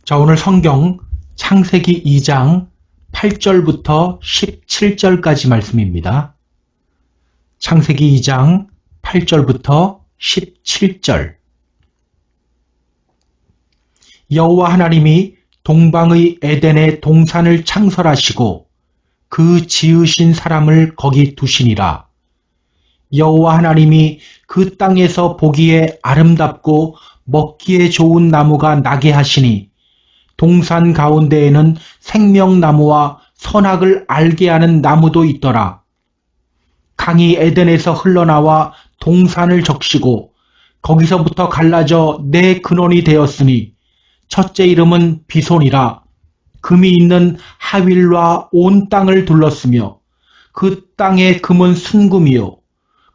자, 오늘 성경 창세기 2장 8절부터 17절까지 말씀입니다. 창세기 2장 8절부터 17절. 여호와 하나님이 동방의 에덴에 동산을 창설하시고 그 지으신 사람을 거기 두시니라. 여호와 하나님이 그 땅에서 보기에 아름답고 먹기에 좋은 나무가 나게 하시니 동산 가운데에는 생명나무와 선악을 알게 하는 나무도 있더라. 강이 에덴에서 흘러나와 동산을 적시고 거기서부터 갈라져 네 근원이 되었으니 첫째 이름은 비손이라. 금이 있는 하윌과 온 땅을 둘렀으며 그 땅의 금은 순금이요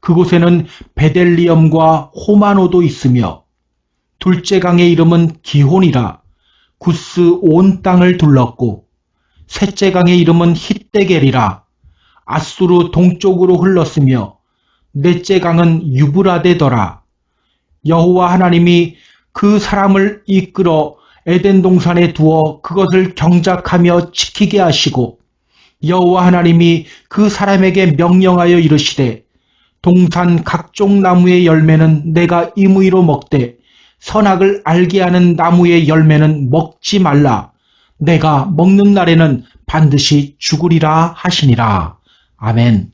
그곳에는 베델리엄과 호마노도 있으며 둘째 강의 이름은 기혼이라. 구스 온 땅을 둘렀고 셋째 강의 이름은 hit데겔이라. 아수르 동쪽으로 흘렀으며 넷째 강은 유브라데더라. 여호와 하나님이 그 사람을 이끌어 에덴 동산에 두어 그것을 경작하며 지키게 하시고 여호와 하나님이 그 사람에게 명령하여 이르시되 동산 각종 나무의 열매는 내가 임의로 먹되 선악을 알게 하는 나무의 열매는 먹지 말라. 내가 먹는 날에는 반드시 죽으리라 하시니라. 아멘.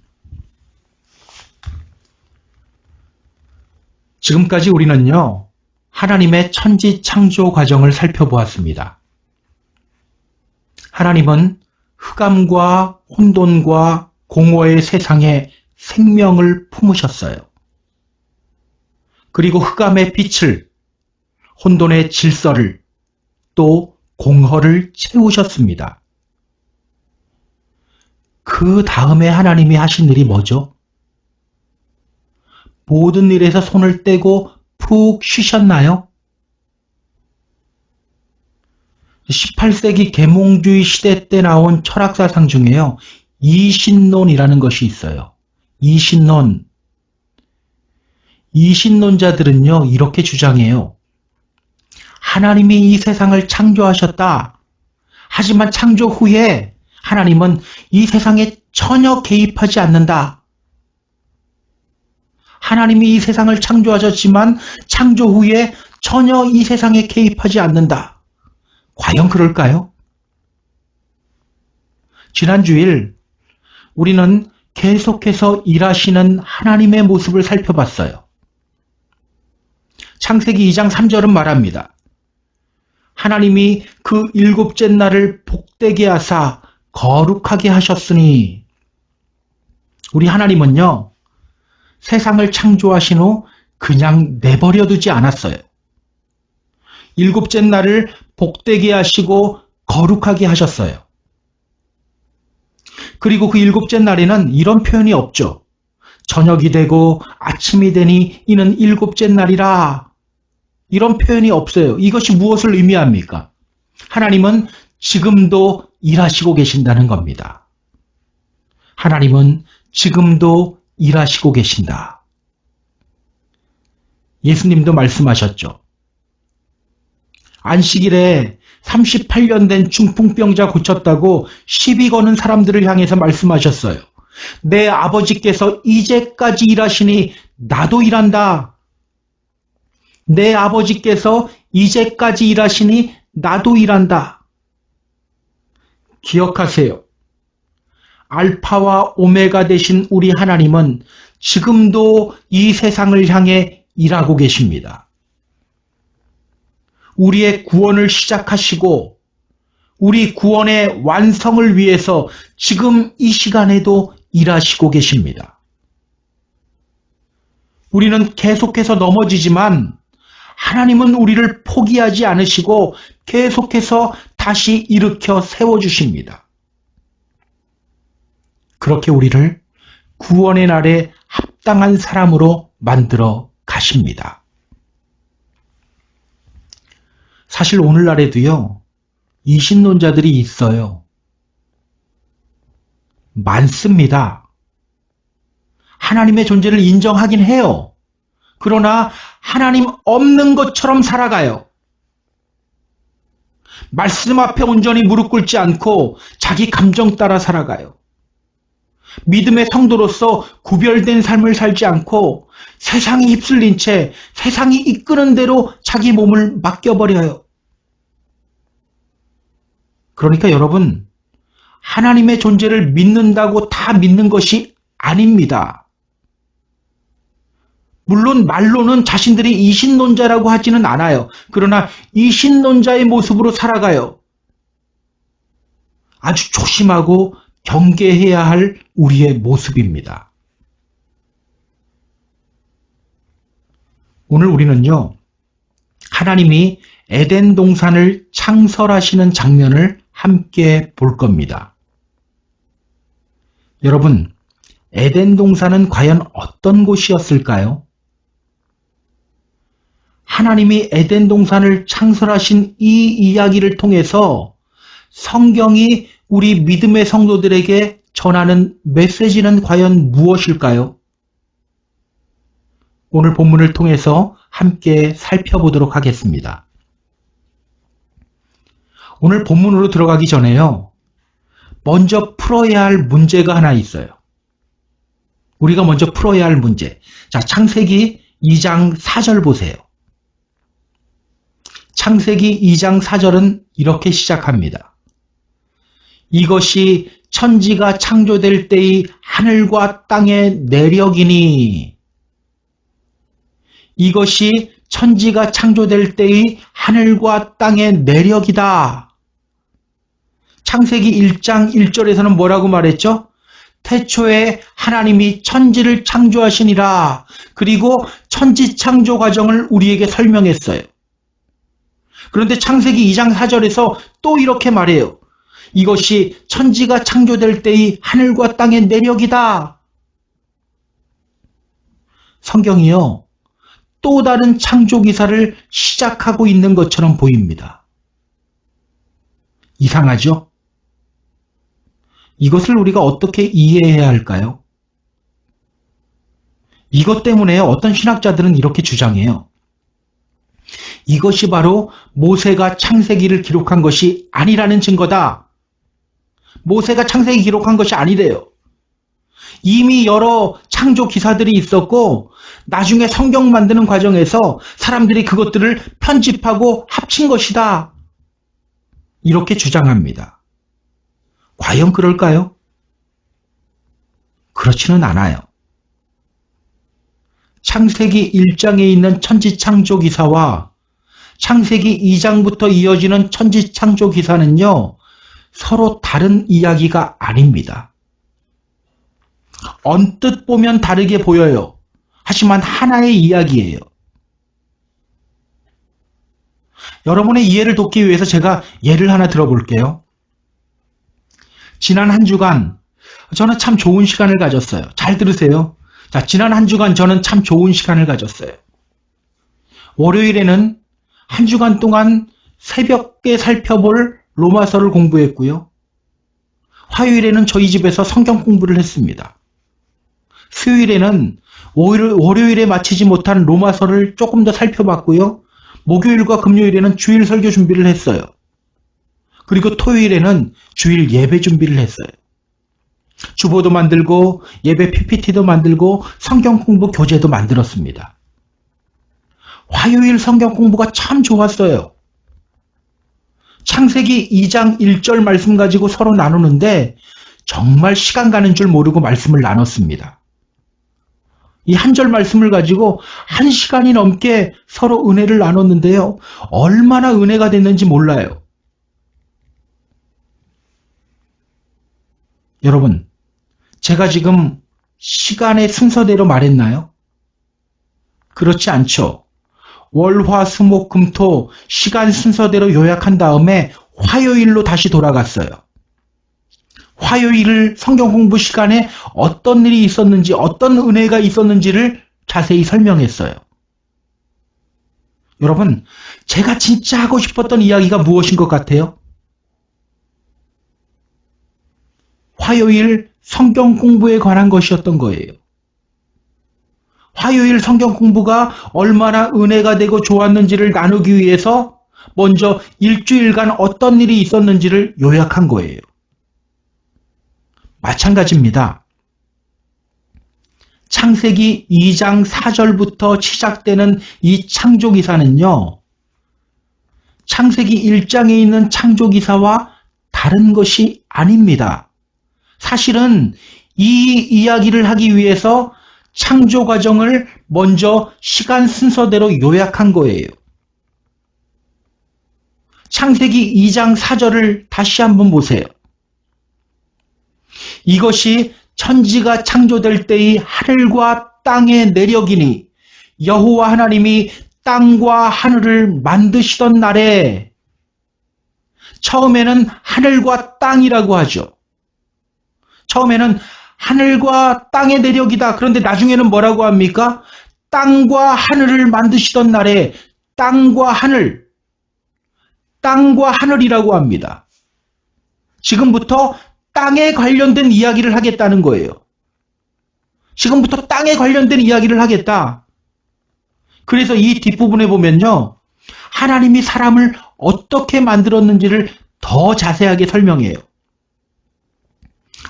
지금까지 우리는요, 하나님의 천지 창조 과정을 살펴보았습니다. 하나님은 흑암과 혼돈과 공허의 세상에 생명을 품으셨어요. 그리고 흑암의 빛을, 혼돈의 질서를, 또 공허를 채우셨습니다. 그 다음에 하나님이 하신 일이 뭐죠? 모든 일에서 손을 떼고 푹 쉬셨나요? 18세기 계몽주의 시대 때 나온 철학사상 중에요, 이신론이라는 것이 있어요. 이신론자들은요, 이렇게 주장해요. 하나님이 이 세상을 창조하셨다. 하지만 창조 후에 하나님은 이 세상에 전혀 개입하지 않는다. 하나님이 이 세상을 창조하셨지만 창조 후에 전혀 이 세상에 개입하지 않는다. 과연 그럴까요? 지난 주일 우리는 계속해서 일하시는 하나님의 모습을 살펴봤어요. 창세기 2장 3절은 말합니다. 하나님이 그 일곱째 날을 복되게 하사 거룩하게 하셨으니. 우리 하나님은요, 세상을 창조하신 후 그냥 내버려 두지 않았어요. 일곱째 날을 복되게 하시고 거룩하게 하셨어요. 그리고 그 일곱째 날에는 이런 표현이 없죠. 저녁이 되고 아침이 되니 이는 일곱째 날이라. 이런 표현이 없어요. 이것이 무엇을 의미합니까? 하나님은 지금도 일하시고 계신다는 겁니다. 하나님은 지금도 일하시고 계신다. 예수님도 말씀하셨죠. 안식일에 38년 된 중풍병자 고쳤다고 시비 거는 사람들을 향해서 말씀하셨어요. 내 아버지께서 이제까지 일하시니 나도 일한다. 내 아버지께서 이제까지 일하시니 나도 일한다. 기억하세요. 알파와 오메가 되신 우리 하나님은 지금도 이 세상을 향해 일하고 계십니다. 우리의 구원을 시작하시고 우리 구원의 완성을 위해서 지금 이 시간에도 일하시고 계십니다. 우리는 계속해서 넘어지지만 하나님은 우리를 포기하지 않으시고 계속해서 다시 일으켜 세워주십니다. 그렇게 우리를 구원의 날에 합당한 사람으로 만들어 가십니다. 사실 오늘날에도요, 이신론자들이 있어요. 많습니다. 하나님의 존재를 인정하긴 해요. 그러나 하나님 없는 것처럼 살아가요. 말씀 앞에 온전히 무릎 꿇지 않고 자기 감정 따라 살아가요. 믿음의 성도로서 구별된 삶을 살지 않고 세상에 휩쓸린 채 세상이 이끄는 대로 자기 몸을 맡겨버려요. 그러니까 여러분, 하나님의 존재를 믿는다고 다 믿는 것이 아닙니다. 물론 말로는 자신들이 이신론자라고 하지는 않아요. 그러나 이신론자의 모습으로 살아가요. 아주 조심하고 경계해야 할 우리의 모습입니다. 오늘 우리는요, 하나님이 에덴 동산을 창설하시는 장면을 함께 볼 겁니다. 여러분, 에덴 동산은 과연 어떤 곳이었을까요? 하나님이 에덴 동산을 창설하신 이 이야기를 통해서 성경이 우리 믿음의 성도들에게 전하는 메시지는 과연 무엇일까요? 오늘 본문을 통해서 함께 살펴보도록 하겠습니다. 오늘 본문으로 들어가기 전에요, 먼저 풀어야 할 문제가 하나 있어요. 우리가 먼저 풀어야 할 문제. 자, 창세기 2장 4절 보세요. 창세기 2장 4절은 이렇게 시작합니다. 이것이 천지가 창조될 때의 하늘과 땅의 내력이니. 이것이 천지가 창조될 때의 하늘과 땅의 내력이다. 창세기 1장 1절에서는 뭐라고 말했죠? 태초에 하나님이 천지를 창조하시니라. 그리고 천지 창조 과정을 우리에게 설명했어요. 그런데 창세기 2장 4절에서 또 이렇게 말해요. 이것이 천지가 창조될 때의 하늘과 땅의 내력이다. 성경이요, 또 다른 창조 기사를 시작하고 있는 것처럼 보입니다. 이상하죠? 이것을 우리가 어떻게 이해해야 할까요? 이것 때문에 어떤 신학자들은 이렇게 주장해요. 이것이 바로 모세가 창세기를 기록한 것이 아니라는 증거다. 모세가 창세기 기록한 것이 아니래요. 이미 여러 창조 기사들이 있었고 나중에 성경 만드는 과정에서 사람들이 그것들을 편집하고 합친 것이다. 이렇게 주장합니다. 과연 그럴까요? 그렇지는 않아요. 창세기 1장에 있는 천지창조 기사와 창세기 2장부터 이어지는 천지창조 기사는요, 서로 다른 이야기가 아닙니다. 언뜻 보면 다르게 보여요. 하지만 하나의 이야기예요. 여러분의 이해를 돕기 위해서 제가 예를 하나 들어볼게요. 지난 한 주간 저는 참 좋은 시간을 가졌어요. 잘 들으세요. 자, 지난 한 주간 저는 참 좋은 시간을 가졌어요. 월요일에는 한 주간 동안 새벽에 살펴볼 로마서를 공부했고요. 화요일에는 저희 집에서 성경 공부를 했습니다. 수요일에는 월요일에 마치지 못한 로마서를 조금 더 살펴봤고요. 목요일과 금요일에는 주일 설교 준비를 했어요. 그리고 토요일에는 주일 예배 준비를 했어요. 주보도 만들고 예배 PPT도 만들고 성경 공부 교재도 만들었습니다. 화요일 성경 공부가 참 좋았어요. 창세기 2장 1절 말씀 가지고 서로 나누는데 정말 시간 가는 줄 모르고 말씀을 나눴습니다. 이 한 절 말씀을 가지고 1시간이 넘게 서로 은혜를 나눴는데요. 얼마나 은혜가 됐는지 몰라요. 여러분, 제가 지금 시간의 순서대로 말했나요? 그렇지 않죠. 월, 화, 수, 목, 금, 토 시간 순서대로 요약한 다음에 화요일로 다시 돌아갔어요. 화요일 성경 공부 시간에 어떤 일이 있었는지, 어떤 은혜가 있었는지를 자세히 설명했어요. 여러분, 제가 진짜 하고 싶었던 이야기가 무엇인 것 같아요? 화요일 성경 공부에 관한 것이었던 거예요. 화요일 성경 공부가 얼마나 은혜가 되고 좋았는지를 나누기 위해서 먼저 일주일간 어떤 일이 있었는지를 요약한 거예요. 마찬가지입니다. 창세기 2장 4절부터 시작되는 이 창조기사는요, 창세기 1장에 있는 창조기사와 다른 것이 아닙니다. 사실은 이 이야기를 하기 위해서 창조 과정을 먼저 시간 순서대로 요약한 거예요. 창세기 2장 4절을 다시 한번 보세요. 이것이 천지가 창조될 때의 하늘과 땅의 내력이니 여호와 하나님이 땅과 하늘을 만드시던 날에, 처음에는 하늘과 땅이라고 하죠. 처음에는 하늘과 땅의 내력이다. 그런데 나중에는 뭐라고 합니까? 땅과 하늘을 만드시던 날에 땅과 하늘이라고 합니다. 지금부터 땅에 관련된 이야기를 하겠다는 거예요. 지금부터 땅에 관련된 이야기를 하겠다. 그래서 이 뒷부분에 보면요, 하나님이 사람을 어떻게 만들었는지를 더 자세하게 설명해요.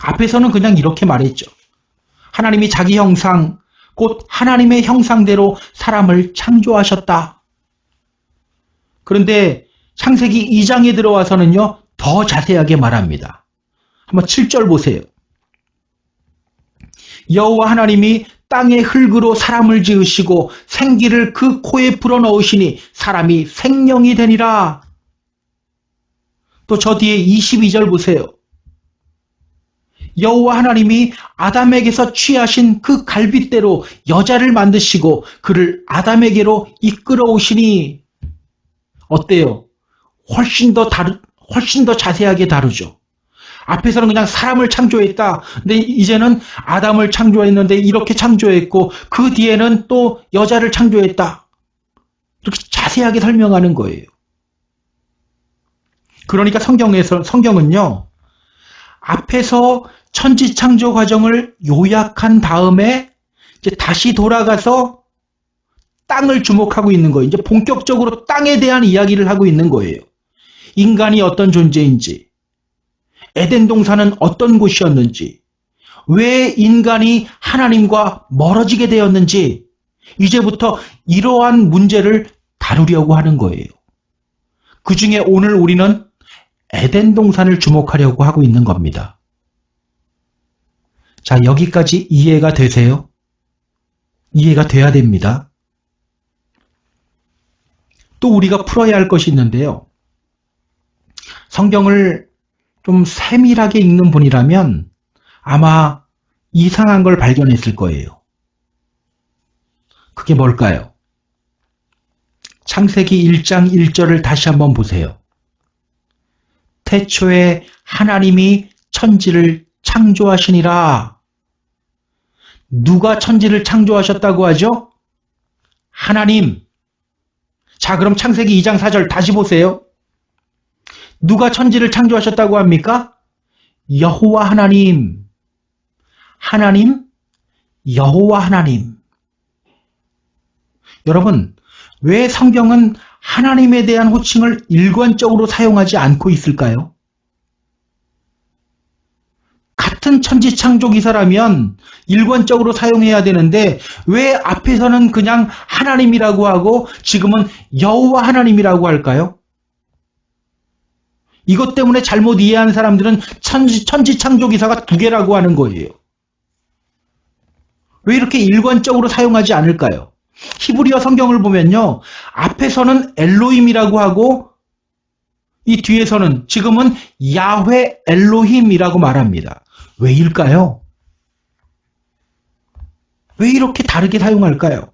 앞에서는 그냥 이렇게 말했죠. 하나님이 자기 형상, 곧 하나님의 형상대로 사람을 창조하셨다. 그런데 창세기 2장에 들어와서는요, 더 자세하게 말합니다. 한번 7절 보세요. 여호와 하나님이 땅의 흙으로 사람을 지으시고 생기를 그 코에 불어넣으시니 사람이 생명이 되니라. 또 저 뒤에 22절 보세요. 여호와 하나님이 아담에게서 취하신 그 갈빗대로 여자를 만드시고 그를 아담에게로 이끌어 오시니. 어때요? 훨씬 더 자세하게 다루죠. 앞에서는 그냥 사람을 창조했다. 근데 이제는 아담을 창조했는데 이렇게 창조했고, 그 뒤에는 또 여자를 창조했다. 이렇게 자세하게 설명하는 거예요. 그러니까 성경은요, 앞에서 천지 창조 과정을 요약한 다음에 이제 다시 돌아가서 땅을 주목하고 있는 거예요. 이제 본격적으로 땅에 대한 이야기를 하고 있는 거예요. 인간이 어떤 존재인지, 에덴 동산은 어떤 곳이었는지, 왜 인간이 하나님과 멀어지게 되었는지, 이제부터 이러한 문제를 다루려고 하는 거예요. 그 중에 오늘 우리는 에덴 동산을 주목하려고 하고 있는 겁니다. 자, 여기까지 이해가 되세요? 이해가 돼야 됩니다. 또 우리가 풀어야 할 것이 있는데요. 성경을 좀 세밀하게 읽는 분이라면 아마 이상한 걸 발견했을 거예요. 그게 뭘까요? 창세기 1장 1절을 다시 한번 보세요. 태초에 하나님이 천지를 창조하시니라. 누가 천지를 창조하셨다고 하죠? 하나님. 자, 그럼 창세기 2장 4절 다시 보세요. 누가 천지를 창조하셨다고 합니까? 여호와 하나님. 하나님, 여호와 하나님. 여러분, 왜 성경은 하나님에 대한 호칭을 일관적으로 사용하지 않고 있을까요? 같은 천지 창조 기사라면 일관적으로 사용해야 되는데 왜 앞에서는 그냥 하나님이라고 하고 지금은 여호와 하나님이라고 할까요? 이것 때문에 잘못 이해한 사람들은 천지 창조 기사가 두 개라고 하는 거예요. 왜 이렇게 일관적으로 사용하지 않을까요? 히브리어 성경을 보면요, 앞에서는 엘로힘이라고 하고 이 뒤에서는 지금은 야훼 엘로힘이라고 말합니다. 왜일까요? 왜 이렇게 다르게 사용할까요?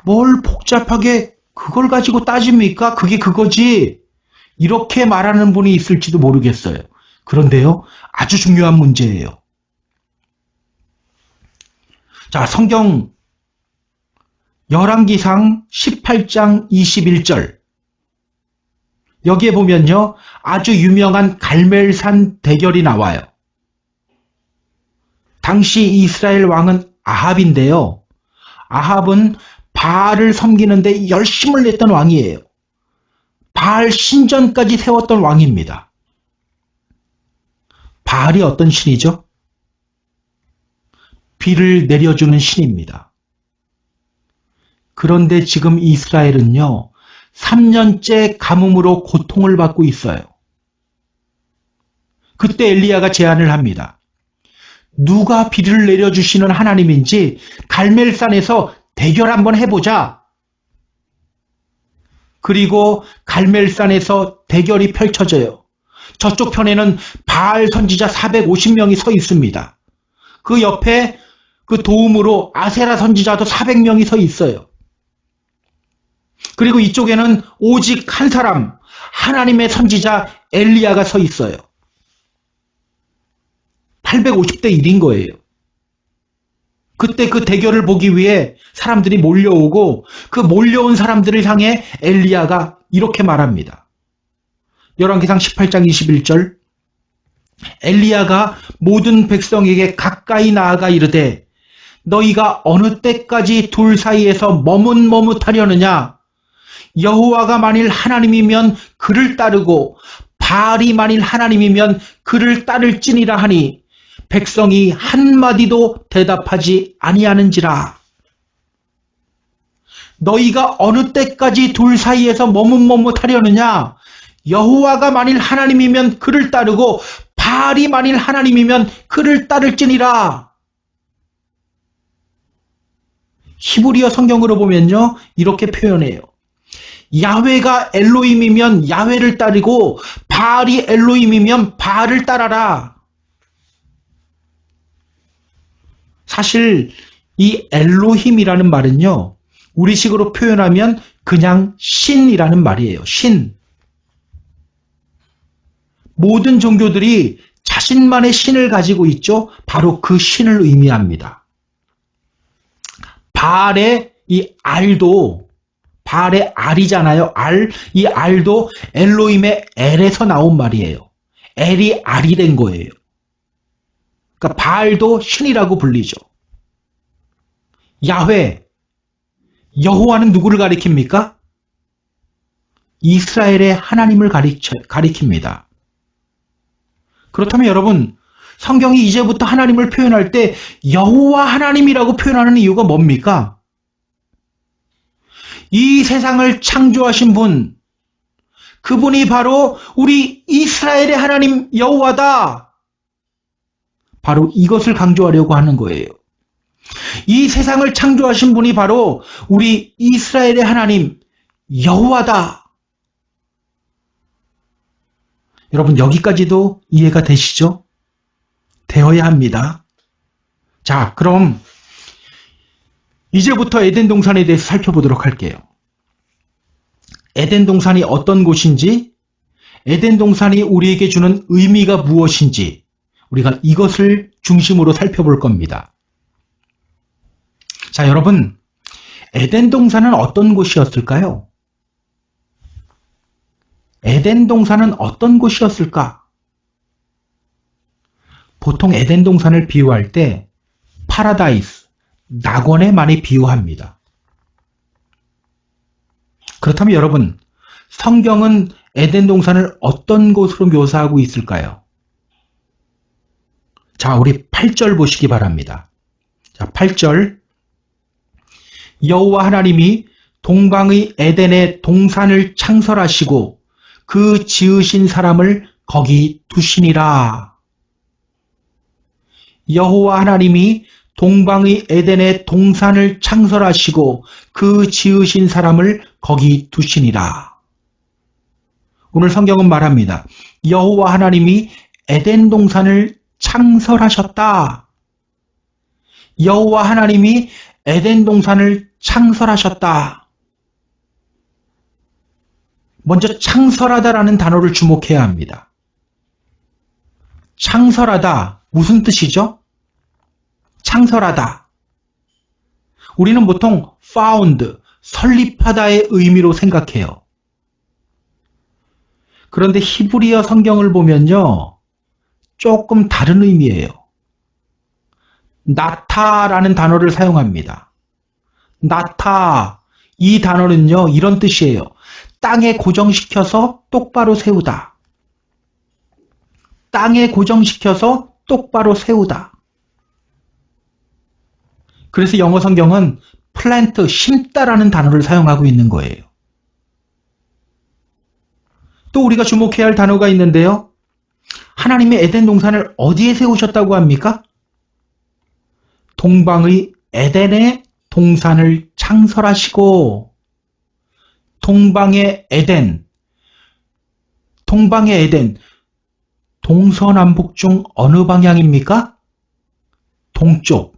뭘 복잡하게 그걸 가지고 따집니까? 그게 그거지. 이렇게 말하는 분이 있을지도 모르겠어요. 그런데요, 아주 중요한 문제예요. 자, 성경 열왕기상 18장 21절. 여기에 보면요, 아주 유명한 갈멜산 대결이 나와요. 당시 이스라엘 왕은 아합인데요. 아합은 바알을 섬기는데 열심을 냈던 왕이에요. 바알 신전까지 세웠던 왕입니다. 바알이 어떤 신이죠? 비를 내려주는 신입니다. 그런데 지금 이스라엘은요, 3년째 가뭄으로 고통을 받고 있어요. 그때 엘리야가 제안을 합니다. 누가 비를 내려주시는 하나님인지 갈멜산에서 대결 한번 해보자. 그리고 갈멜산에서 대결이 펼쳐져요. 저쪽 편에는 바알 선지자 450명이 서 있습니다. 그 옆에 그 도움으로 아세라 선지자도 400명이 서 있어요. 그리고 이쪽에는 오직 한 사람, 하나님의 선지자 엘리야가 서 있어요. 850대 1인 거예요. 그때 그 대결을 보기 위해 사람들이 몰려오고 그 몰려온 사람들을 향해 엘리야가 이렇게 말합니다. 열왕기상 18장 21절 엘리야가 모든 백성에게 가까이 나아가 이르되 너희가 어느 때까지 둘 사이에서 머뭇머뭇하려느냐 여호와가 만일 하나님이면 그를 따르고 바알이 만일 하나님이면 그를 따를지니라 하니 백성이 한마디도 대답하지 아니하는지라. 너희가 어느 때까지 둘 사이에서 머뭇머뭇하려느냐 여호와가 만일 하나님이면 그를 따르고 바알이 만일 하나님이면 그를 따를지니라. 히브리어 성경으로 보면요 이렇게 표현해요. 야훼가 엘로힘이면 야훼를 따르고 바알이 엘로힘이면 바알을 따라라. 사실 이 엘로힘이라는 말은요 우리식으로 표현하면 그냥 신이라는 말이에요. 신. 모든 종교들이 자신만의 신을 가지고 있죠. 바로 그 신을 의미합니다. 바알의 이 알도 바알의 알이잖아요. 알. 이 알도 엘로힘의 엘에서 나온 말이에요. 엘이 알이 된 거예요. 그러니까 바알도 신이라고 불리죠. 야훼, 여호와는 누구를 가리킵니까? 이스라엘의 하나님을 가리킵니다. 그렇다면 여러분, 성경이 이제부터 하나님을 표현할 때 여호와 하나님이라고 표현하는 이유가 뭡니까? 이 세상을 창조하신 분, 그분이 바로 우리 이스라엘의 하나님 여호와다. 바로 이것을 강조하려고 하는 거예요. 이 세상을 창조하신 분이 바로 우리 이스라엘의 하나님 여호와다. 여러분 여기까지도 이해가 되시죠? 되어야 합니다. 자, 그럼 이제부터 에덴 동산에 대해서 살펴보도록 할게요. 에덴 동산이 어떤 곳인지, 에덴 동산이 우리에게 주는 의미가 무엇인지 우리가 이것을 중심으로 살펴볼 겁니다. 자, 여러분, 에덴 동산은 어떤 곳이었을까요? 에덴 동산은 어떤 곳이었을까? 보통 에덴 동산을 비유할 때 파라다이스, 낙원에 많이 비유합니다. 그렇다면 여러분, 성경은 에덴 동산을 어떤 곳으로 묘사하고 있을까요? 자, 우리 8절 보시기 바랍니다. 자, 8절. 여호와 하나님이 동방의 에덴에 동산을 창설하시고 그 지으신 사람을 거기 두시니라. 여호와 하나님이 동방의 에덴에 동산을 창설하시고 그 지으신 사람을 거기 두시니라. 오늘 성경은 말합니다. 여호와 하나님이 에덴 동산을 창설하셨다. 여호와 하나님이 에덴 동산을 창설하셨다. 먼저 창설하다라는 단어를 주목해야 합니다. 창설하다 무슨 뜻이죠? 창설하다. 우리는 보통 found, 설립하다의 의미로 생각해요. 그런데 히브리어 성경을 보면요. 조금 다른 의미예요. 나타라는 단어를 사용합니다. 나타. 이 단어는요, 이런 뜻이에요. 땅에 고정시켜서 똑바로 세우다. 땅에 고정시켜서 똑바로 세우다. 그래서 영어 성경은 plant, 심다라는 단어를 사용하고 있는 거예요. 또 우리가 주목해야 할 단어가 있는데요. 하나님이 에덴 동산을 어디에 세우셨다고 합니까? 동방의 에덴에 동산을 창설하시고, 동방의 에덴, 동서남북 중 어느 방향입니까? 동쪽.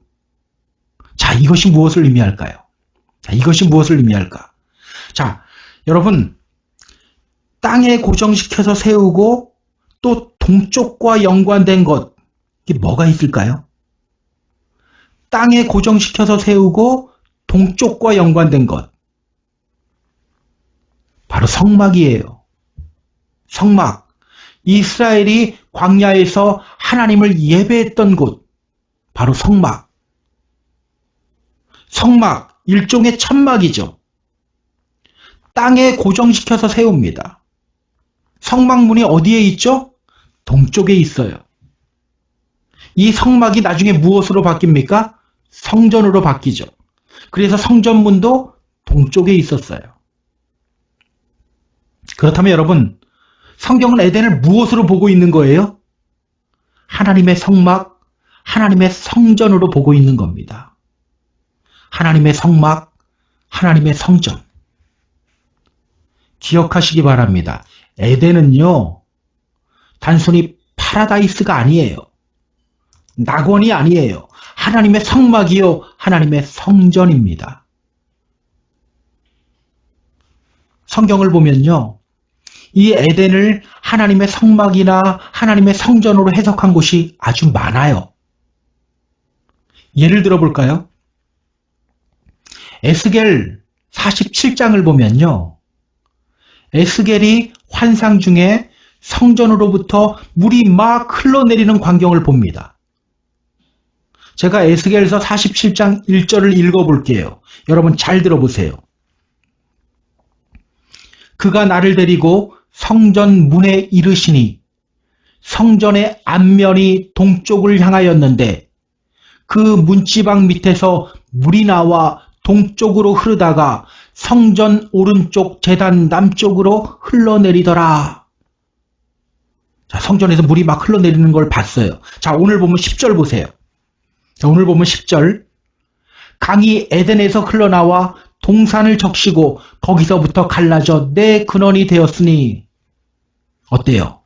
자, 이것이 무엇을 의미할까요? 자, 여러분, 땅에 고정시켜서 세우고 또 동쪽과 연관된 것, 이게 뭐가 있을까요? 땅에 고정시켜서 세우고 동쪽과 연관된 것. 바로 성막이에요. 성막. 이스라엘이 광야에서 하나님을 예배했던 곳. 바로 성막. 성막, 일종의 천막이죠. 땅에 고정시켜서 세웁니다. 성막문이 어디에 있죠? 동쪽에 있어요. 이 성막이 나중에 무엇으로 바뀝니까? 성전으로 바뀌죠. 그래서 성전문도 동쪽에 있었어요. 그렇다면 여러분, 성경은 에덴을 무엇으로 보고 있는 거예요? 하나님의 성막, 하나님의 성전으로 보고 있는 겁니다. 하나님의 성막, 하나님의 성전. 기억하시기 바랍니다. 에덴은요, 단순히 파라다이스가 아니에요. 낙원이 아니에요. 하나님의 성막이요, 하나님의 성전입니다. 성경을 보면요, 이 에덴을 하나님의 성막이나 하나님의 성전으로 해석한 곳이 아주 많아요. 예를 들어 볼까요? 에스겔 47장을 보면요, 에스겔이 환상 중에 성전으로부터 물이 막 흘러내리는 광경을 봅니다. 제가 에스겔서 47장 1절을 읽어볼게요. 여러분 잘 들어보세요. 그가 나를 데리고 성전 문에 이르시니 성전의 앞면이 동쪽을 향하였는데 그 문지방 밑에서 물이 나와 동쪽으로 흐르다가 성전 오른쪽 제단 남쪽으로 흘러내리더라. 자, 성전에서 물이 막 흘러내리는 걸 봤어요. 자, 오늘 보면 10절 보세요. 자, 오늘 보면 10절. 강이 에덴에서 흘러나와 동산을 적시고 거기서부터 갈라져 내 근원이 되었으니. 어때요?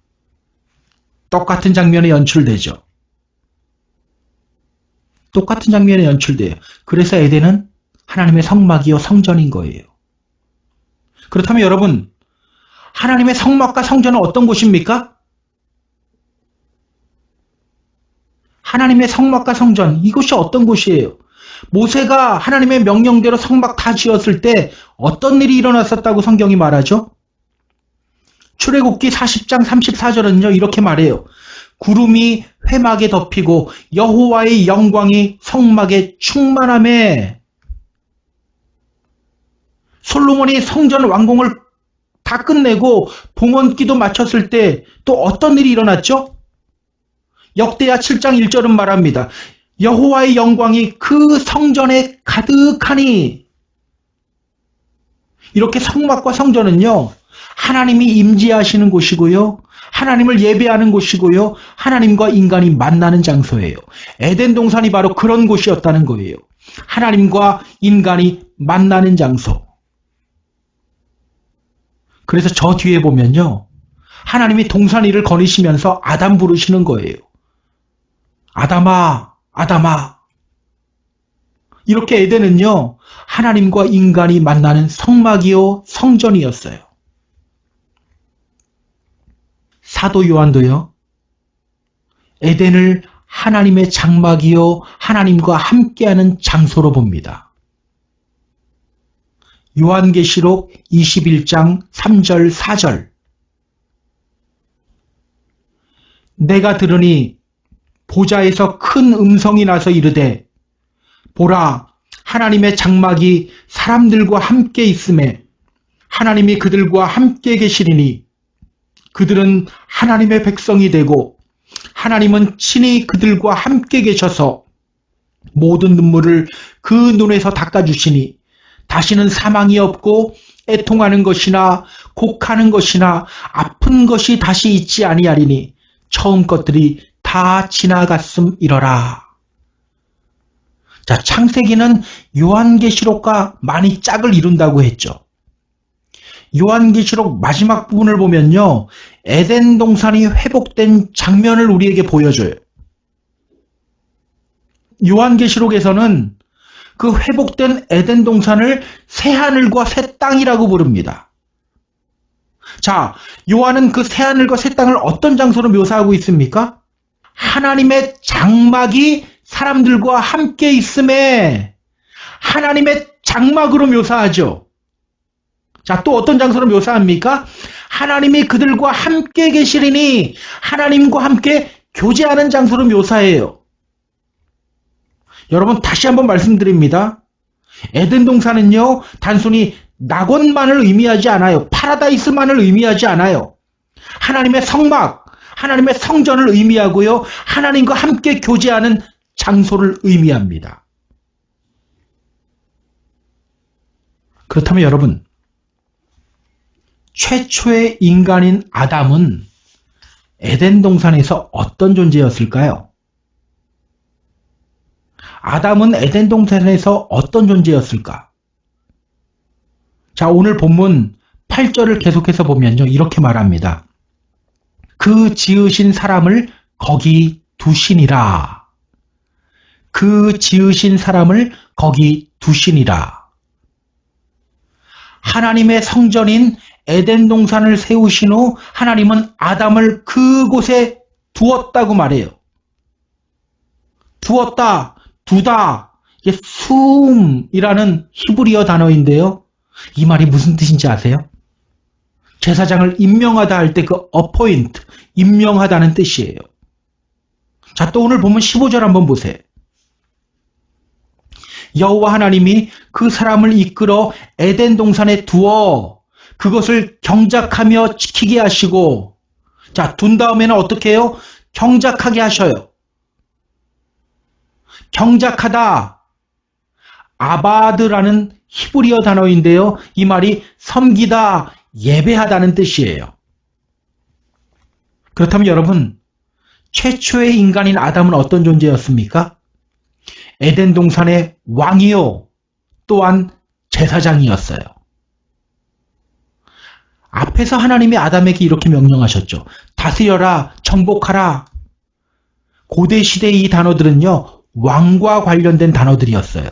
똑같은 장면에 연출되죠. 똑같은 장면에 연출돼요. 그래서 에덴은 하나님의 성막이요 성전인 거예요. 그렇다면 여러분, 하나님의 성막과 성전은 어떤 곳입니까? 하나님의 성막과 성전, 이곳이 어떤 곳이에요? 모세가 하나님의 명령대로 성막 다 지었을 때 어떤 일이 일어났었다고 성경이 말하죠? 출애굽기 40장 34절은요 이렇게 말해요. 구름이 회막에 덮이고 여호와의 영광이 성막에 충만하매. 솔로몬이 성전 완공을 다 끝내고 봉헌기도 마쳤을 때 또 어떤 일이 일어났죠? 역대하 7장 1절은 말합니다. 여호와의 영광이 그 성전에 가득하니. 이렇게 성막과 성전은요, 하나님이 임재하시는 곳이고요, 하나님을 예배하는 곳이고요, 하나님과 인간이 만나는 장소예요. 에덴 동산이 바로 그런 곳이었다는 거예요. 하나님과 인간이 만나는 장소. 그래서 저 뒤에 보면요, 하나님이 동산 위를 거니시면서 아담 부르시는 거예요. 아담아, 아담아. 이렇게 에덴은요, 하나님과 인간이 만나는 성막이요, 성전이었어요. 사도 요한도요, 에덴을 하나님의 장막이요, 하나님과 함께하는 장소로 봅니다. 요한계시록 21장 3절 4절. 내가 들으니 보좌에서 큰 음성이 나서 이르되 보라, 하나님의 장막이 사람들과 함께 있음에 하나님이 그들과 함께 계시리니 그들은 하나님의 백성이 되고 하나님은 친히 그들과 함께 계셔서 모든 눈물을 그 눈에서 닦아주시니 다시는 사망이 없고 애통하는 것이나 곡하는 것이나 아픈 것이 다시 있지 아니하리니 처음 것들이 다 지나갔음이러라. 자, 창세기는 요한계시록과 많이 짝을 이룬다고 했죠. 요한계시록 마지막 부분을 보면요, 에덴 동산이 회복된 장면을 우리에게 보여줘요. 요한계시록에서는 그 회복된 에덴 동산을 새하늘과 새 땅이라고 부릅니다. 자, 요한은 그 새하늘과 새 땅을 어떤 장소로 묘사하고 있습니까? 하나님의 장막이 사람들과 함께 있음에 하나님의 장막으로 묘사하죠. 자, 또 어떤 장소로 묘사합니까? 하나님이 그들과 함께 계시리니 하나님과 함께 교제하는 장소로 묘사해요. 여러분, 다시 한번 말씀드립니다. 에덴 동산은요, 단순히 낙원만을 의미하지 않아요. 파라다이스만을 의미하지 않아요. 하나님의 성막, 하나님의 성전을 의미하고요, 하나님과 함께 교제하는 장소를 의미합니다. 그렇다면 여러분, 최초의 인간인 아담은 에덴 동산에서 어떤 존재였을까요? 아담은 에덴 동산에서 어떤 존재였을까? 자, 오늘 본문 8절을 계속해서 보면요, 이렇게 말합니다. 그 지으신 사람을 거기 두시니라. 그 지으신 사람을 거기 두시니라. 하나님의 성전인 에덴 동산을 세우신 후 하나님은 아담을 그곳에 두었다고 말해요. 두었다, 두다, 이게 숨이라는 히브리어 단어인데요. 이 말이 무슨 뜻인지 아세요? 제사장을 임명하다 할 때 그 appoint, 임명하다는 뜻이에요. 자, 또 오늘 보면 15절 한번 보세요. 여호와 하나님이 그 사람을 이끌어 에덴 동산에 두어 그것을 경작하며 지키게 하시고, 자, 둔 다음에는 어떻게 해요? 경작하게 하셔요. 경작하다, 아바드라는 히브리어 단어인데요. 이 말이 섬기다, 예배하다는 뜻이에요. 그렇다면 여러분, 최초의 인간인 아담은 어떤 존재였습니까? 에덴 동산의 왕이요, 또한 제사장이었어요. 앞에서 하나님이 아담에게 이렇게 명령하셨죠. 다스려라, 정복하라. 고대 시대의 이 단어들은요, 왕과 관련된 단어들이었어요.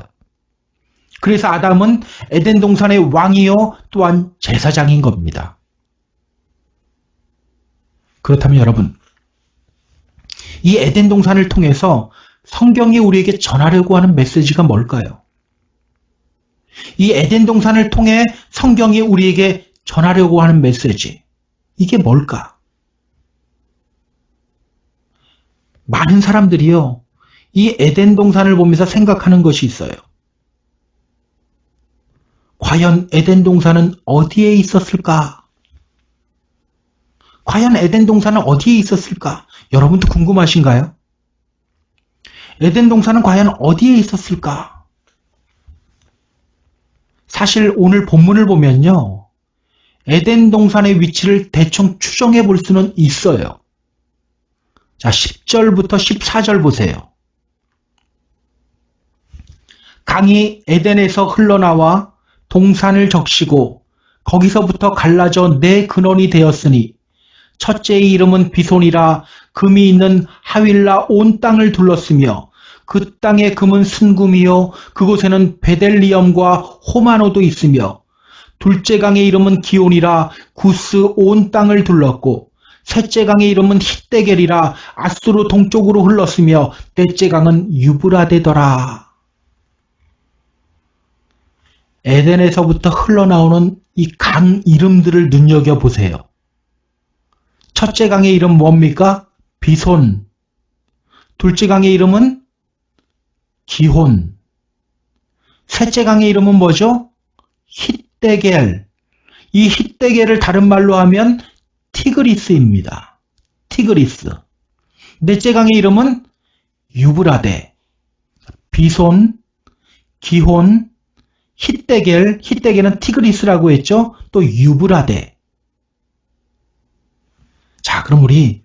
그래서 아담은 에덴 동산의 왕이요, 또한 제사장인 겁니다. 그렇다면 여러분, 이 에덴 동산을 통해서 성경이 우리에게 전하려고 하는 메시지가 뭘까요? 이 에덴 동산을 통해 성경이 우리에게 전하려고 하는 메시지, 이게 뭘까? 많은 사람들이요, 이 에덴 동산을 보면서 생각하는 것이 있어요. 과연 에덴 동산은 어디에 있었을까? 과연 에덴 동산은 어디에 있었을까? 여러분도 궁금하신가요? 에덴 동산은 과연 어디에 있었을까? 사실 오늘 본문을 보면요, 에덴 동산의 위치를 대충 추정해 볼 수는 있어요. 자, 10절부터 14절 보세요. 강이 에덴에서 흘러나와 동산을 적시고 거기서부터 갈라져 네 근원이 되었으니 첫째의 이름은 비손이라. 금이 있는 하윌라 온 땅을 둘렀으며 그 땅의 금은 순금이요 그곳에는 베델리엄과 호마노도 있으며 둘째 강의 이름은 기온이라. 구스 온 땅을 둘렀고 셋째 강의 이름은 힛데겔이라. 아수르 동쪽으로 흘렀으며 넷째 강은 유브라데더라. 에덴에서부터 흘러나오는 이 강 이름들을 눈여겨보세요. 첫째 강의 이름 뭡니까? 비손. 둘째 강의 이름은 기혼. 셋째 강의 이름은 뭐죠? 히데겔. 이 히데겔을 다른 말로 하면 티그리스입니다. 티그리스. 넷째 강의 이름은 유브라데. 비손, 기혼, 히데겔, 히데겔은 티그리스라고 했죠. 또 유브라데. 자, 그럼 우리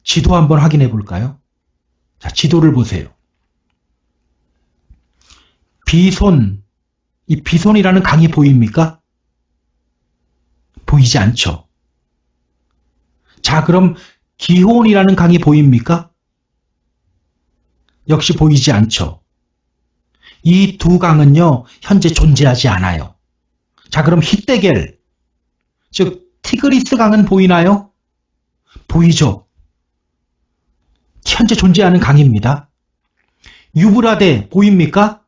지도 한번 확인해 볼까요? 자, 지도를 보세요. 비손, 이 비손이라는 강이 보입니까? 보이지 않죠. 자, 그럼 기혼이라는 강이 보입니까? 역시 보이지 않죠. 이 두 강은요, 현재 존재하지 않아요. 자, 그럼 히데겔, 즉 티그리스 강은 보이나요? 보이죠. 현재 존재하는 강입니다. 유브라데 보입니까?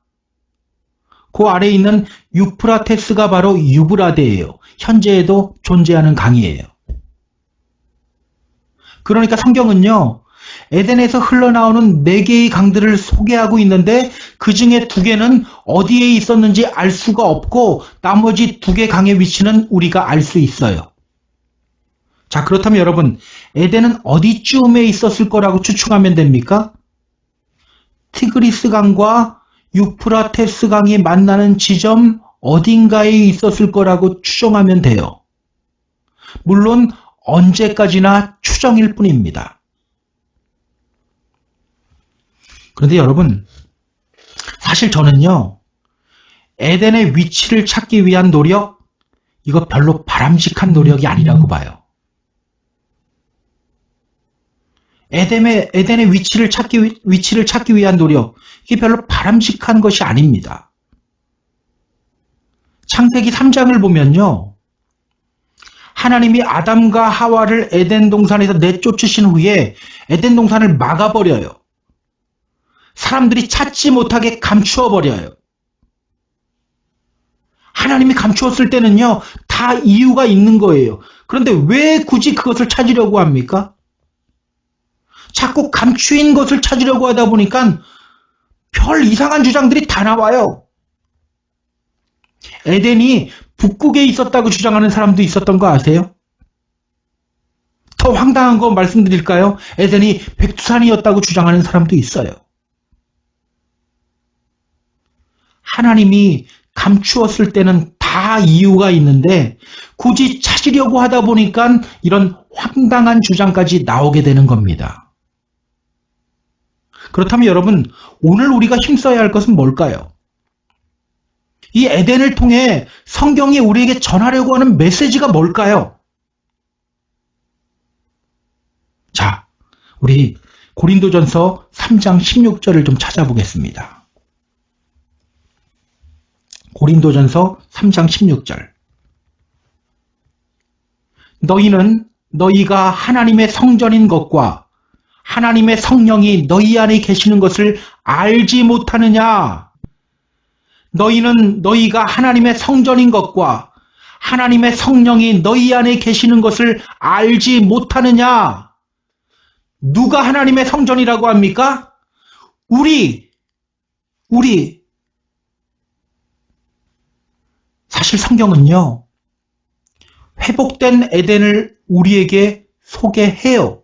그 아래에 있는 유프라테스가 바로 유브라데예요. 현재에도 존재하는 강이에요. 그러니까 성경은요, 에덴에서 흘러나오는 4개의 강들을 소개하고 있는데 그 중에 2개는 어디에 있었는지 알 수가 없고 나머지 2개 강의 위치는 우리가 알 수 있어요. 자, 그렇다면 여러분, 에덴은 어디쯤에 있었을 거라고 추측하면 됩니까? 티그리스 강과 유프라테스 강이 만나는 지점 어딘가에 있었을 거라고 추정하면 돼요. 물론 언제까지나 추정일 뿐입니다. 그런데 여러분, 사실 저는요, 에덴의 위치를 찾기 위한 노력, 이거 별로 바람직한 노력이 아니라고 봐요. 에덴의 위치를 찾기 위한 노력, 이게 별로 바람직한 것이 아닙니다. 창세기 3장을 보면요, 하나님이 아담과 하와를 에덴 동산에서 내쫓으신 후에 에덴 동산을 막아버려요. 사람들이 찾지 못하게 감추어버려요. 하나님이 감추었을 때는요, 다 이유가 있는 거예요. 그런데 왜 굳이 그것을 찾으려고 합니까? 자꾸 감추인 것을 찾으려고 하다 보니까 별 이상한 주장들이 다 나와요. 에덴이 북극에 있었다고 주장하는 사람도 있었던 거 아세요? 더 황당한 거 말씀드릴까요? 에덴이 백두산이었다고 주장하는 사람도 있어요. 하나님이 감추었을 때는 다 이유가 있는데 굳이 찾으려고 하다 보니까 이런 황당한 주장까지 나오게 되는 겁니다. 그렇다면 여러분, 오늘 우리가 힘써야 할 것은 뭘까요? 이 에덴을 통해 성경이 우리에게 전하려고 하는 메시지가 뭘까요? 자, 우리 고린도전서 3장 16절을 좀 찾아보겠습니다. 고린도전서 3장 16절. 너희는 너희가 하나님의 성전인 것과 하나님의 성령이 너희 안에 계시는 것을 알지 못하느냐? 너희는 너희가 하나님의 성전인 것과 하나님의 성령이 너희 안에 계시는 것을 알지 못하느냐? 누가 하나님의 성전이라고 합니까? 우리. 사실 성경은요, 회복된 에덴을 우리에게 소개해요.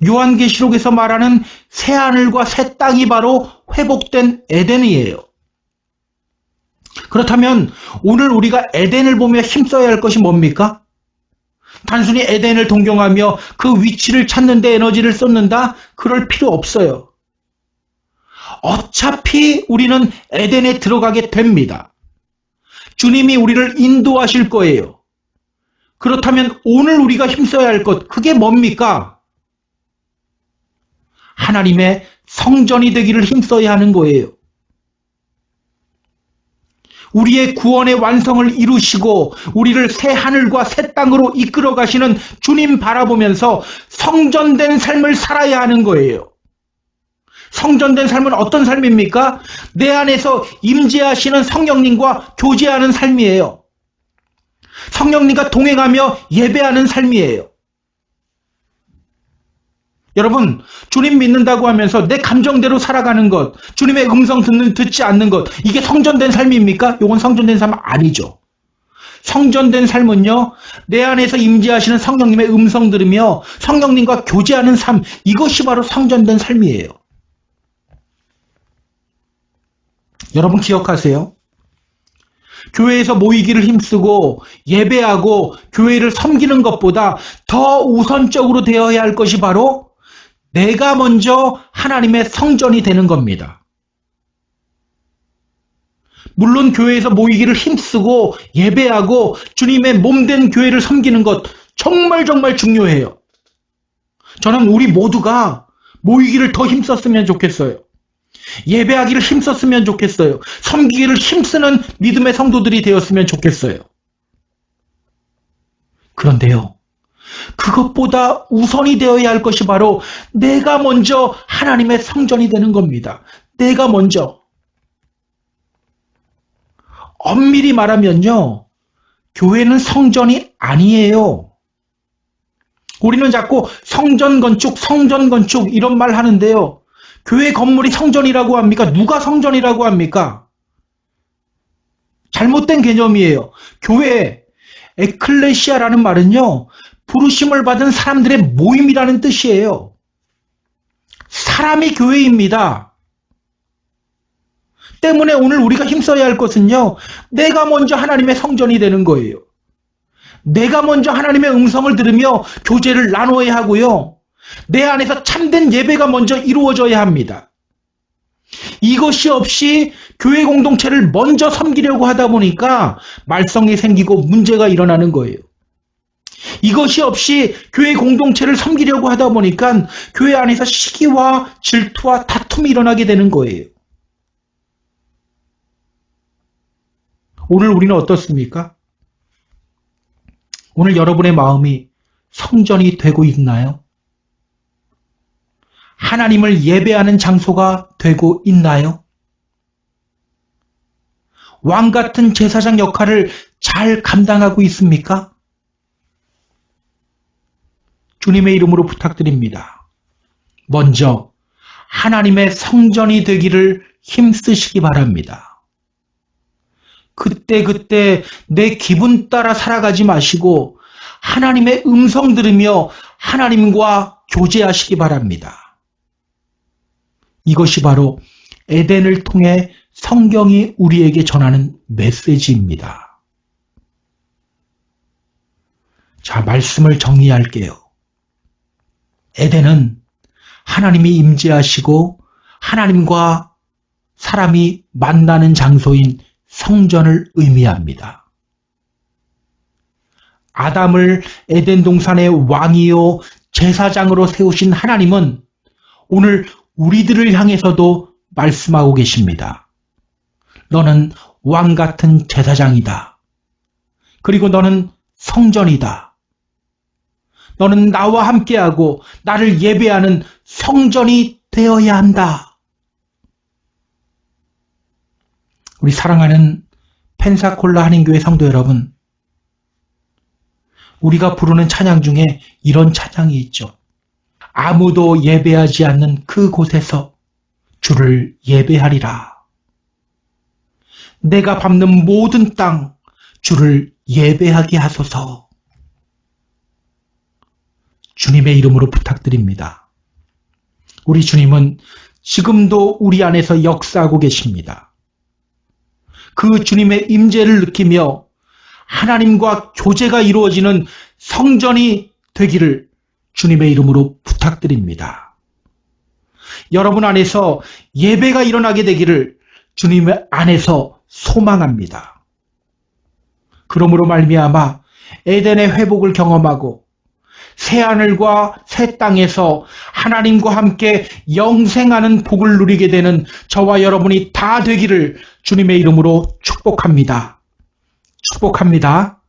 요한계시록에서 말하는 새하늘과 새 땅이 바로 회복된 에덴이에요. 그렇다면 오늘 우리가 에덴을 보며 힘써야 할 것이 뭡니까? 단순히 에덴을 동경하며 그 위치를 찾는 데 에너지를 쏟는다? 그럴 필요 없어요. 어차피 우리는 에덴에 들어가게 됩니다. 주님이 우리를 인도하실 거예요. 그렇다면 오늘 우리가 힘써야 할 것, 그게 뭡니까? 하나님의 성전이 되기를 힘써야 하는 거예요. 우리의 구원의 완성을 이루시고 우리를 새 하늘과 새 땅으로 이끌어 가시는 주님 바라보면서 성전된 삶을 살아야 하는 거예요. 성전된 삶은 어떤 삶입니까? 내 안에서 임재하시는 성령님과 교제하는 삶이에요. 성령님과 동행하며 예배하는 삶이에요. 여러분, 주님 믿는다고 하면서 내 감정대로 살아가는 것, 주님의 음성 듣지 않는 것, 이게 성전된 삶입니까? 이건 성전된 삶 아니죠. 성전된 삶은요, 내 안에서 임재하시는 성령님의 음성 들으며 성령님과 교제하는 삶, 이것이 바로 성전된 삶이에요. 여러분 기억하세요? 교회에서 모이기를 힘쓰고 예배하고 교회를 섬기는 것보다 더 우선적으로 되어야 할 것이 바로 내가 먼저 하나님의 성전이 되는 겁니다. 물론 교회에서 모이기를 힘쓰고 예배하고 주님의 몸된 교회를 섬기는 것 정말 중요해요. 저는 우리 모두가 모이기를 더 힘썼으면 좋겠어요. 예배하기를 힘썼으면 좋겠어요. 섬기기를 힘쓰는 믿음의 성도들이 되었으면 좋겠어요. 그런데요, 그것보다 우선이 되어야 할 것이 바로 내가 먼저 하나님의 성전이 되는 겁니다. 내가 먼저. 엄밀히 말하면요, 교회는 성전이 아니에요. 우리는 자꾸 성전 건축 이런 말 하는데요. 교회 건물이 성전이라고 합니까? 누가 성전이라고 합니까? 잘못된 개념이에요. 교회, 에클레시아라는 말은요, 부르심을 받은 사람들의 모임이라는 뜻이에요. 사람이 교회입니다. 때문에 오늘 우리가 힘써야 할 것은요, 내가 먼저 하나님의 성전이 되는 거예요. 내가 먼저 하나님의 음성을 들으며 교제를 나눠야 하고요. 내 안에서 참된 예배가 먼저 이루어져야 합니다. 이것이 없이 교회 공동체를 먼저 섬기려고 하다 보니까 말썽이 생기고 문제가 일어나는 거예요. 이것이 없이 교회 공동체를 섬기려고 하다 보니까 교회 안에서 시기와 질투와 다툼이 일어나게 되는 거예요. 오늘 우리는 어떻습니까? 오늘 여러분의 마음이 성전이 되고 있나요? 하나님을 예배하는 장소가 되고 있나요? 왕 같은 제사장 역할을 잘 감당하고 있습니까? 주님의 이름으로 부탁드립니다. 먼저 하나님의 성전이 되기를 힘쓰시기 바랍니다. 그때 내 기분 따라 살아가지 마시고 하나님의 음성 들으며 하나님과 교제하시기 바랍니다. 이것이 바로 에덴을 통해 성경이 우리에게 전하는 메시지입니다. 자, 말씀을 정리할게요. 에덴은 하나님이 임재하시고 하나님과 사람이 만나는 장소인 성전을 의미합니다. 아담을 에덴 동산의 왕이요 제사장으로 세우신 하나님은 오늘 우리들을 향해서도 말씀하고 계십니다. 너는 왕 같은 제사장이다. 그리고 너는 성전이다. 너는 나와 함께하고 나를 예배하는 성전이 되어야 한다. 우리 사랑하는 펜사콜라 한인교회 성도 여러분, 우리가 부르는 찬양 중에 이런 찬양이 있죠. 아무도 예배하지 않는 그곳에서 주를 예배하리라. 내가 밟는 모든 땅 주를 예배하게 하소서. 주님의 이름으로 부탁드립니다. 우리 주님은 지금도 우리 안에서 역사하고 계십니다. 그 주님의 임재를 느끼며 하나님과 교제가 이루어지는 성전이 되기를 주님의 이름으로 부탁드립니다. 여러분 안에서 예배가 일어나게 되기를 주님의 안에서 소망합니다. 그러므로 말미암아 에덴의 회복을 경험하고 새하늘과 새 땅에서 하나님과 함께 영생하는 복을 누리게 되는 저와 여러분이 다 되기를 주님의 이름으로 축복합니다. 축복합니다.